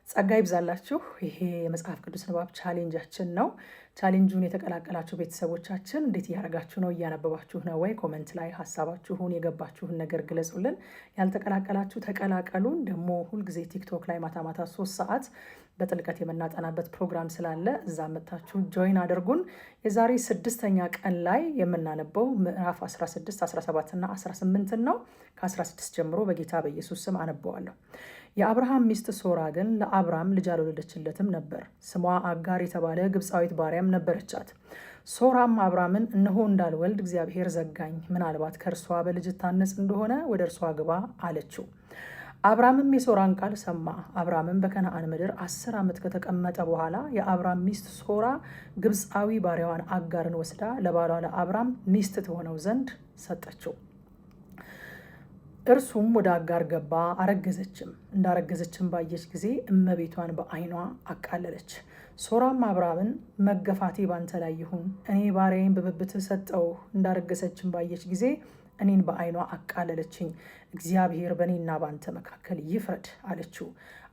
ጸጋ ይብዛላችሁ። ይሄ የመጽሐፍ ቅዱስ ንባብ ቻሌንጃችን ነው። ቻሌንጁን የተቀላቀላችሁ ቤተሰቦቻችን እንዴት እያደረጋችሁ ነው? እያነበባችሁ ነው ወይ? ኮመንት ላይ ሀሳባችሁን የገባችሁን ነገር ግለጹልን። ያልተቀላቀላችሁ ተቀላቀሉን። ደግሞ ሁልጊዜ ቲክቶክ ላይ ማታ ማታ 3 ሰዓት በጥልቀት የምናጠናበት ፕሮግራም ስላለ እዛ መታችሁ ጆይን አድርጉን። የዛሬ 6ኛ ቀን ላይ የምናነበው ምዕራፍ 16፣ 17 እና 18 ነው። ከ16 ጀምሮ በጌታ በኢየሱስ ስም አነበዋለሁ። የአብርሃም ሚስት ሶራ ግን ለአብራም ልጅ አልወለደችለትም ነበር። ስሟ አጋር የተባለ ግብፃዊት ባሪያም ነበረቻት። ሶራም አብራምን እነሆ እንዳልወልድ እግዚአብሔር ዘጋኝ፣ ምናልባት ከእርሷ በልጅ ታነጽ እንደሆነ ወደ እርሷ ግባ አለችው። አብራምም የሶራን ቃል ሰማ። አብራምም በከነዓን ምድር 10 ዓመት ከተቀመጠ በኋላ የአብራም ሚስት ሶራ ግብፃዊ ባሪያዋን አጋርን ወስዳ ለባሏ ለአብራም ሚስት ትሆነው ዘንድ ሰጠችው። እርሱም ወደ አጋር ገባ፣ አረገዘችም። እንዳረገዘችም ባየች ጊዜ እመቤቷን በዓይኗ አቃለለች። ሶራም አብራምን መገፋቴ ባንተ ላይ ይሁን፣ እኔ ባሪያዬን በብብትህ ሰጠውህ። እንዳረገዘችም ባየች ጊዜ እኔን በዓይኗ አቃለለችኝ፣ እግዚአብሔር በእኔና ባንተ መካከል ይፍረድ አለችው።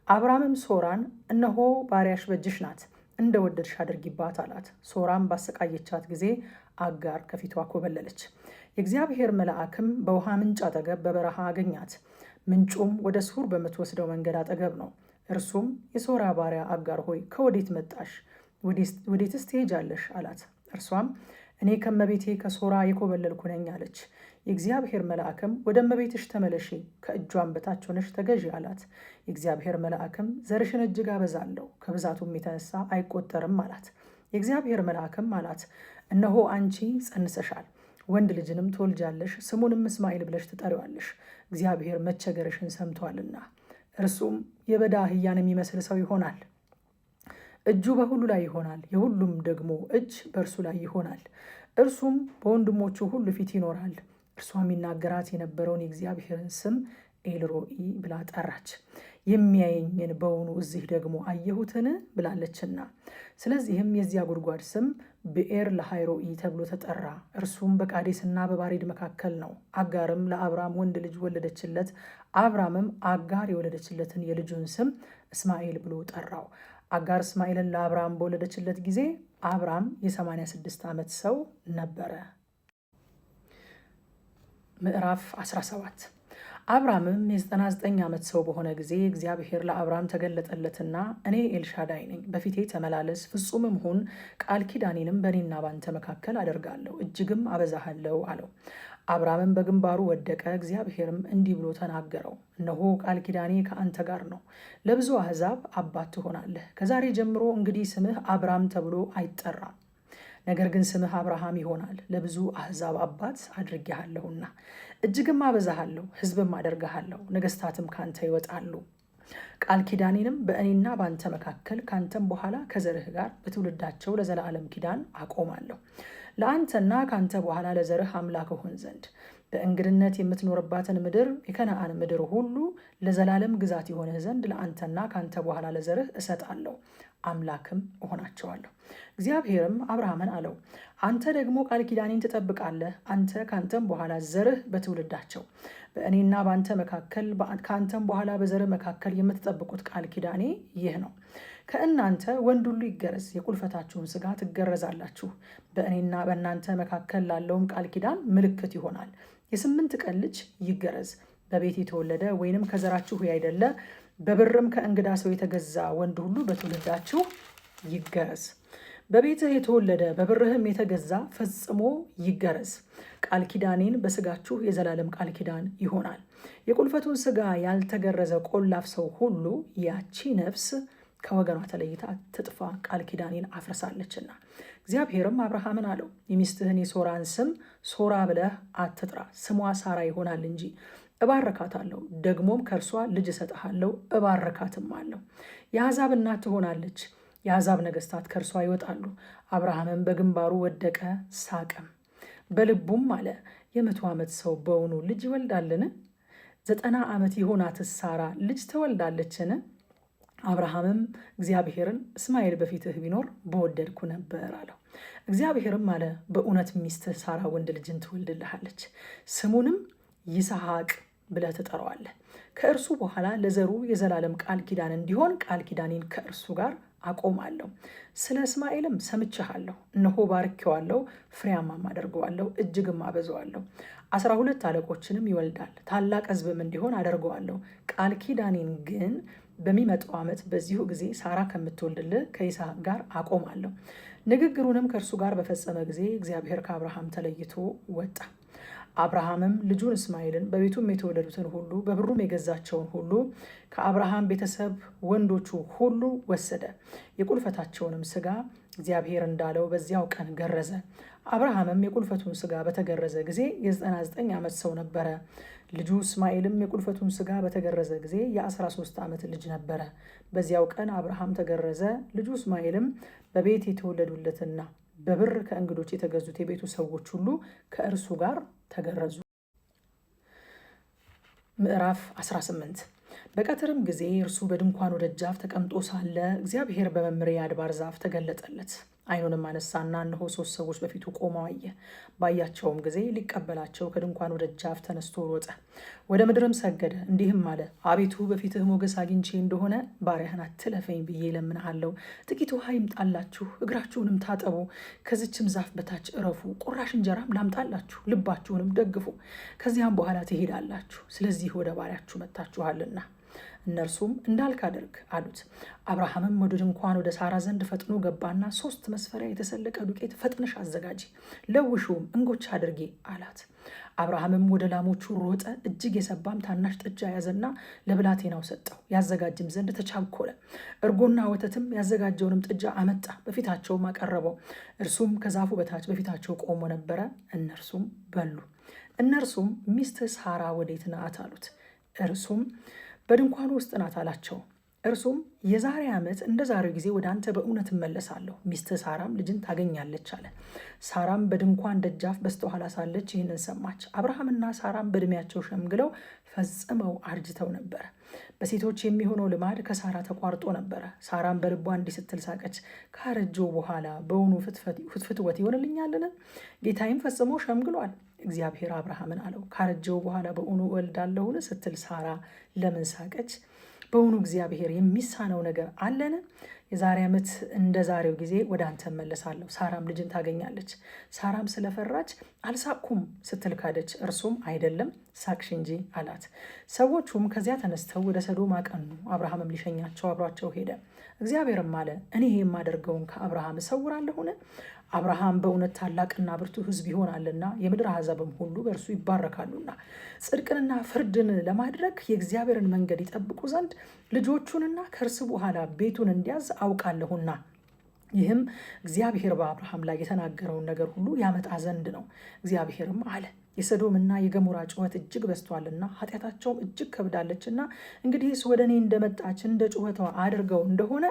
አብራምም ሶራን እነሆ ባሪያሽ በእጅሽ ናት፣ እንደ ወደድሽ አድርጊባት አላት። ሶራም ባሰቃየቻት ጊዜ አጋር ከፊቷ ኮበለለች። የእግዚአብሔር መልአክም በውሃ ምንጭ አጠገብ በበረሃ አገኛት። ምንጩም ወደ ሱር በምትወስደው መንገድ አጠገብ ነው። እርሱም የሶራ ባሪያ አጋር ሆይ ከወዴት መጣሽ? ወዴትስ ትሄጃለሽ? አላት። እርሷም እኔ ከመቤቴ ከሶራ የኮበለልኩ ነኝ አለች። የእግዚአብሔር መልአክም ወደ እመቤትሽ ተመለሺ፣ ከእጇን በታች ሆነሽ ተገዢ አላት። የእግዚአብሔር መልአክም ዘርሽን እጅግ አበዛለሁ፣ ከብዛቱም የተነሳ አይቆጠርም አላት። የእግዚአብሔር መልአክም አላት እነሆ አንቺ ጸንሰሻል፣ ወንድ ልጅንም ትወልጃለሽ፣ ስሙንም እስማኤል ብለሽ ትጠሪዋለሽ፣ እግዚአብሔር መቸገርሽን ሰምቷልና። እርሱም የበዳ አህያን የሚመስል ሰው ይሆናል። እጁ በሁሉ ላይ ይሆናል፣ የሁሉም ደግሞ እጅ በእርሱ ላይ ይሆናል። እርሱም በወንድሞቹ ሁሉ ፊት ይኖራል። እርሷም ይናገራት የነበረውን የእግዚአብሔርን ስም ኤልሮኢ ብላ ጠራች። የሚያየኝን በውኑ እዚህ ደግሞ አየሁትን ብላለችና። ስለዚህም የዚያ ጉድጓድ ስም ብኤር ለሃይሮኢ ተብሎ ተጠራ። እርሱም በቃዴስና በባሬድ መካከል ነው። አጋርም ለአብራም ወንድ ልጅ ወለደችለት። አብራምም አጋር የወለደችለትን የልጁን ስም እስማኤል ብሎ ጠራው። አጋር እስማኤልን ለአብራም በወለደችለት ጊዜ አብራም የ86 ዓመት ሰው ነበረ። ምዕራፍ 17 አብራምም የ99 ዓመት ሰው በሆነ ጊዜ እግዚአብሔር ለአብራም ተገለጠለትና እኔ ኤልሻዳይ ነኝ፣ በፊቴ ተመላለስ፣ ፍጹምም ሁን፣ ቃል ኪዳኔንም በእኔና ባንተ መካከል አደርጋለሁ፣ እጅግም አበዛሃለሁ አለው። አብራምም በግንባሩ ወደቀ። እግዚአብሔርም እንዲህ ብሎ ተናገረው፣ እነሆ ቃል ኪዳኔ ከአንተ ጋር ነው፣ ለብዙ አሕዛብ አባት ትሆናለህ። ከዛሬ ጀምሮ እንግዲህ ስምህ አብራም ተብሎ አይጠራም፣ ነገር ግን ስምህ አብርሃም ይሆናል፣ ለብዙ አሕዛብ አባት አድርጌሃለሁና። እጅግም አበዛሃለሁ፣ ሕዝብም አደርግሃለሁ፣ ነገሥታትም ካንተ ይወጣሉ። ቃል ኪዳኔንም በእኔና ባንተ መካከል ካንተም በኋላ ከዘርህ ጋር በትውልዳቸው ለዘላለም ኪዳን አቆማለሁ። ለአንተና ካንተ በኋላ ለዘርህ አምላክ እሆን ዘንድ በእንግድነት የምትኖርባትን ምድር የከነዓን ምድር ሁሉ ለዘላለም ግዛት የሆንህ ዘንድ ለአንተና ካንተ በኋላ ለዘርህ እሰጣለሁ፣ አምላክም እሆናቸዋለሁ። እግዚአብሔርም አብርሃምን አለው፣ አንተ ደግሞ ቃል ኪዳኔን ትጠብቃለህ፣ አንተ ካንተም በኋላ ዘርህ በትውልዳቸው በእኔና በአንተ መካከል ከአንተም በኋላ በዘርህ መካከል የምትጠብቁት ቃል ኪዳኔ ይህ ነው። ከእናንተ ወንድ ሁሉ ይገረዝ፣ የቁልፈታችሁን ሥጋ ትገረዛላችሁ። በእኔና በእናንተ መካከል ላለውም ቃል ኪዳን ምልክት ይሆናል። የ8 ቀን ልጅ ይገረዝ፣ በቤት የተወለደ ወይንም ከዘራችሁ ያይደለ በብርም ከእንግዳ ሰው የተገዛ ወንድ ሁሉ በትውልዳችሁ ይገረዝ። በቤትህ የተወለደ በብርህም የተገዛ ፈጽሞ ይገረዝ። ቃል ኪዳኔን በሥጋችሁ የዘላለም ቃል ኪዳን ይሆናል። የቁልፈቱን ሥጋ ያልተገረዘ ቆላፍ ሰው ሁሉ ያቺ ነፍስ ከወገኗ ተለይታ ትጥፋ፣ ቃል ኪዳኔን አፍርሳለችና። እግዚአብሔርም አብርሃምን አለው፣ የሚስትህን የሶራን ስም ሶራ ብለህ አትጥራ፣ ስሟ ሳራ ይሆናል እንጂ። እባረካታለሁ፣ ደግሞም ከእርሷ ልጅ እሰጥሃለሁ፣ እባረካትም አለው። የአሕዛብ እናት ትሆናለች፣ የአሕዛብ ነገሥታት ከእርሷ ይወጣሉ። አብርሃምም በግንባሩ ወደቀ፣ ሳቀም። በልቡም አለ፣ የ100 ዓመት ሰው በውኑ ልጅ ይወልዳልን? 90 ዓመት የሆናትስ ሳራ ልጅ ትወልዳለችን? አብርሃምም እግዚአብሔርን እስማኤል በፊትህ ቢኖር በወደድኩ ነበር አለው። እግዚአብሔርም አለ፣ በእውነት ሚስትህ ሳራ ወንድ ልጅን ትወልድልሃለች፣ ስሙንም ይስሐቅ ብለህ ትጠራዋለህ። ከእርሱ በኋላ ለዘሩ የዘላለም ቃል ኪዳን እንዲሆን ቃል ኪዳኔን ከእርሱ ጋር አቆማለሁ። ስለ እስማኤልም ሰምቼሃለሁ፣ እነሆ ባርኬዋለሁ፣ ፍሬያማም አደርገዋለሁ፣ እጅግም አበዛዋለሁ። 12 አለቆችንም ይወልዳል፣ ታላቅ ሕዝብም እንዲሆን አደርገዋለሁ። ቃል ኪዳኔን ግን በሚመጣው ዓመት በዚሁ ጊዜ ሳራ ከምትወልድልህ ከይስሐቅ ጋር አቆማለሁ። ንግግሩንም ከእርሱ ጋር በፈጸመ ጊዜ እግዚአብሔር ከአብርሃም ተለይቶ ወጣ። አብርሃምም ልጁን እስማኤልን በቤቱም የተወለዱትን ሁሉ በብሩም የገዛቸውን ሁሉ ከአብርሃም ቤተሰብ ወንዶቹ ሁሉ ወሰደ። የቁልፈታቸውንም ስጋ እግዚአብሔር እንዳለው በዚያው ቀን ገረዘ። አብርሃምም የቁልፈቱን ስጋ በተገረዘ ጊዜ የ99 ዓመት ሰው ነበረ። ልጁ እስማኤልም የቁልፈቱን ስጋ በተገረዘ ጊዜ የ13 ዓመት ልጅ ነበረ። በዚያው ቀን አብርሃም ተገረዘ። ልጁ እስማኤልም በቤት የተወለዱለትና በብር ከእንግዶች የተገዙት የቤቱ ሰዎች ሁሉ ከእርሱ ጋር ተገረዙ። ምዕራፍ 18 በቀትርም ጊዜ እርሱ በድንኳኑ ደጃፍ ተቀምጦ ሳለ እግዚአብሔር በመምሬ አድባር ዛፍ ተገለጠለት። ዓይኑንም አነሳና እነሆ 3 ሰዎች በፊቱ ቆመው አየ። ባያቸውም ጊዜ ሊቀበላቸው ከድንኳኑ ደጃፍ ተነስቶ ሮጠ፣ ወደ ምድርም ሰገደ፣ እንዲህም አለ፣ አቤቱ በፊትህ ሞገስ አግኝቼ እንደሆነ ባሪያህን አትለፈኝ ብዬ እለምንሃለሁ። ጥቂት ውሃ ይምጣላችሁ፣ እግራችሁንም ታጠቡ፣ ከዚችም ዛፍ በታች እረፉ፣ ቁራሽ እንጀራም ላምጣላችሁ፣ ልባችሁንም ደግፉ፣ ከዚያም በኋላ ትሄዳላችሁ፣ ስለዚህ ወደ ባሪያችሁ መጥታችኋልና። እነርሱም እንዳልክ አድርግ አሉት። አብርሃምም ወደ ድንኳን ወደ ሳራ ዘንድ ፈጥኖ ገባና 3 መስፈሪያ የተሰለቀ ዱቄት ፈጥነሽ አዘጋጂ፣ ለውሹም እንጎቻ አድርጌ አላት። አብርሃምም ወደ ላሞቹ ሮጠ፣ እጅግ የሰባም ታናሽ ጥጃ ያዘና ለብላቴናው ሰጠው፣ ያዘጋጅም ዘንድ ተቻኮለ። እርጎና ወተትም ያዘጋጀውንም ጥጃ አመጣ፣ በፊታቸውም አቀረበው። እርሱም ከዛፉ በታች በፊታቸው ቆሞ ነበረ። እነርሱም በሉ። እነርሱም ሚስትህ ሳራ ወዴት ናት አሉት። እርሱም በድንኳኑ ውስጥ ናት አላቸው። እርሱም የዛሬ ዓመት እንደ ዛሬው ጊዜ ወደ አንተ በእውነት እመለሳለሁ፣ ሚስትህ ሳራም ልጅን ታገኛለች አለ። ሳራም በድንኳን ደጃፍ በስተኋላ ሳለች ይህንን ሰማች። አብርሃምና ሳራም በዕድሜያቸው ሸምግለው ፈጽመው አርጅተው ነበረ። በሴቶች የሚሆነው ልማድ ከሳራ ተቋርጦ ነበረ። ሳራም በልቧ እንዲህ ስትል ሳቀች፣ ካረጀው በኋላ በውኑ ፍትወት ይሆንልኛልን? ጌታዬም ፈጽሞ ሸምግሏል። እግዚአብሔር አብርሃምን አለው፣ ካረጀው በኋላ በውኑ እወልዳለሁን ስትል ሳራ ለምን ሳቀች? በውኑ እግዚአብሔር የሚሳነው ነገር አለን? የዛሬ ዓመት እንደ ዛሬው ጊዜ ወደ አንተ እመለሳለሁ፣ ሳራም ልጅን ታገኛለች። ሳራም ስለፈራች አልሳቅኩም ስትል ካደች። እርሱም አይደለም ሳቅሽ እንጂ አላት። ሰዎቹም ከዚያ ተነስተው ወደ ሰዶም አቀኑ። አብርሃምም ሊሸኛቸው አብሯቸው ሄደ። እግዚአብሔርም አለ፣ እኔ የማደርገውን ከአብርሃም እሰውራለሁን? አብርሃም በእውነት ታላቅና ብርቱ ሕዝብ ይሆናልና የምድር አሕዛብም ሁሉ በእርሱ ይባረካሉና። ጽድቅንና ፍርድን ለማድረግ የእግዚአብሔርን መንገድ ይጠብቁ ዘንድ ልጆቹንና ከእርሱ በኋላ ቤቱን እንዲያዝ አውቃለሁና። ይህም እግዚአብሔር በአብርሃም ላይ የተናገረውን ነገር ሁሉ ያመጣ ዘንድ ነው። እግዚአብሔርም አለ፣ የሰዶምና የገሞራ ጩኸት እጅግ በዝቷልና ኃጢአታቸውም እጅግ ከብዳለችና እንግዲህስ ወደ እኔ እንደመጣች እንደ ጩኸቷ አድርገው እንደሆነ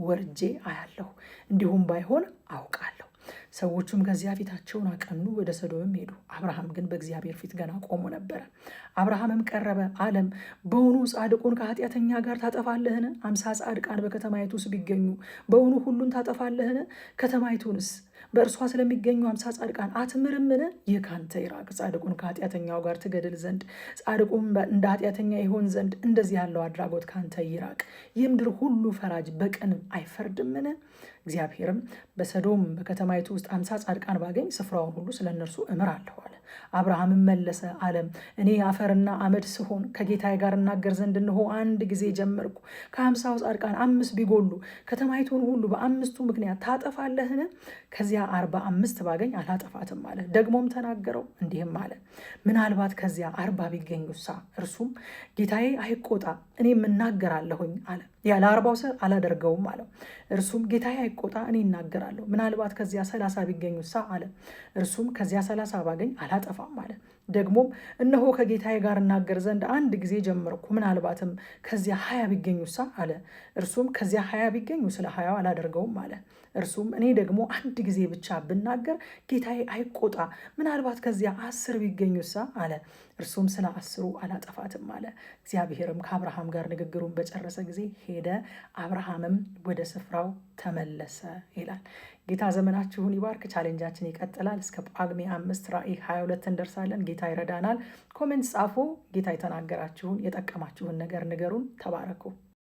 ወርጄ አያለሁ፣ እንዲሁም ባይሆን አውቃለሁ። ሰዎቹም ከዚያ ፊታቸውን አቀኑ፣ ወደ ሰዶምም ሄዱ። አብርሃም ግን በእግዚአብሔር ፊት ገና ቆሞ ነበረ። አብርሃምም ቀረበ አለም፣ በውኑ ጻድቁን ከኃጢአተኛ ጋር ታጠፋለህን? 50 ጻድቃን በከተማይቱ ውስጥ ቢገኙ በውኑ ሁሉን ታጠፋለህን? ከተማይቱንስ በእርሷ ስለሚገኙ 50 ጻድቃን አትምርምን? ይህ ካንተ ይራቅ። ጻድቁን ከኃጢአተኛው ጋር ትገድል ዘንድ ጻድቁም እንደ ኃጢአተኛ ይሆን ዘንድ እንደዚህ ያለው አድራጎት ካንተ ይራቅ። ይህ ምድር ሁሉ ፈራጅ በቅን አይፈርድምን? እግዚአብሔርም በሰዶም በከተማይቱ ውስጥ 50 ጻድቃን ባገኝ ስፍራውን ሁሉ ስለ እነርሱ እምራለሁ አለ። አብርሃምም መለሰ አለም፣ እኔ አፈርና አመድ ስሆን ከጌታዬ ጋር እናገር ዘንድ እንሆ አንድ ጊዜ ጀመርኩ። ከ50 ጻድቃን 5 ቢጎሉ ከተማይቱን ሁሉ በ5ቱ ምክንያት ታጠፋለህን? ከዚያ 45 ባገኝ አላጠፋትም አለ። ደግሞም ተናገረው እንዲህም አለ፣ ምናልባት ከዚያ 40 ቢገኙሳ? እርሱም ጌታዬ አይቆጣ፣ እኔም እናገራለሁኝ አለ። ያለ 40 ሰው አላደርገውም አለው። እርሱም ጌታዬ አይቆጣ፣ እኔ እናገራለሁ። ምናልባት ከዚያ 30 ቢገኙሳ አለ። እርሱም ከዚያ 30 ባገኝ አላጠፋም አለ። ደግሞም እነሆ ከጌታዬ ጋር እናገር ዘንድ አንድ ጊዜ ጀመርኩ፣ ምናልባትም ከዚያ 20 ቢገኙሳ አለ። እርሱም ከዚያ 20 ቢገኙ ስለ 20 አላደርገውም አለ። እርሱም እኔ ደግሞ አንድ ጊዜ ብቻ ብናገር ጌታዬ አይቆጣ፣ ምናልባት ከዚያ 10 ቢገኙሳ አለ። እርሱም ስለ 10 አላጠፋትም አለ። እግዚአብሔርም ከአብርሃም ጋር ንግግሩን በጨረሰ ጊዜ ሄደ፣ አብርሃምም ወደ ስፍራው ተመለሰ ይላል። ጌታ ዘመናችሁን ይባርክ። ቻሌንጃችን ይቀጥላል። እስከ ጳጉሜ 5 ራዕይ 22 እንደርሳለን። ጌታ ይረዳናል። ኮሜንት ጻፉ። ጌታ የተናገራችሁን የጠቀማችሁን ነገር ንገሩን። ተባረኩ።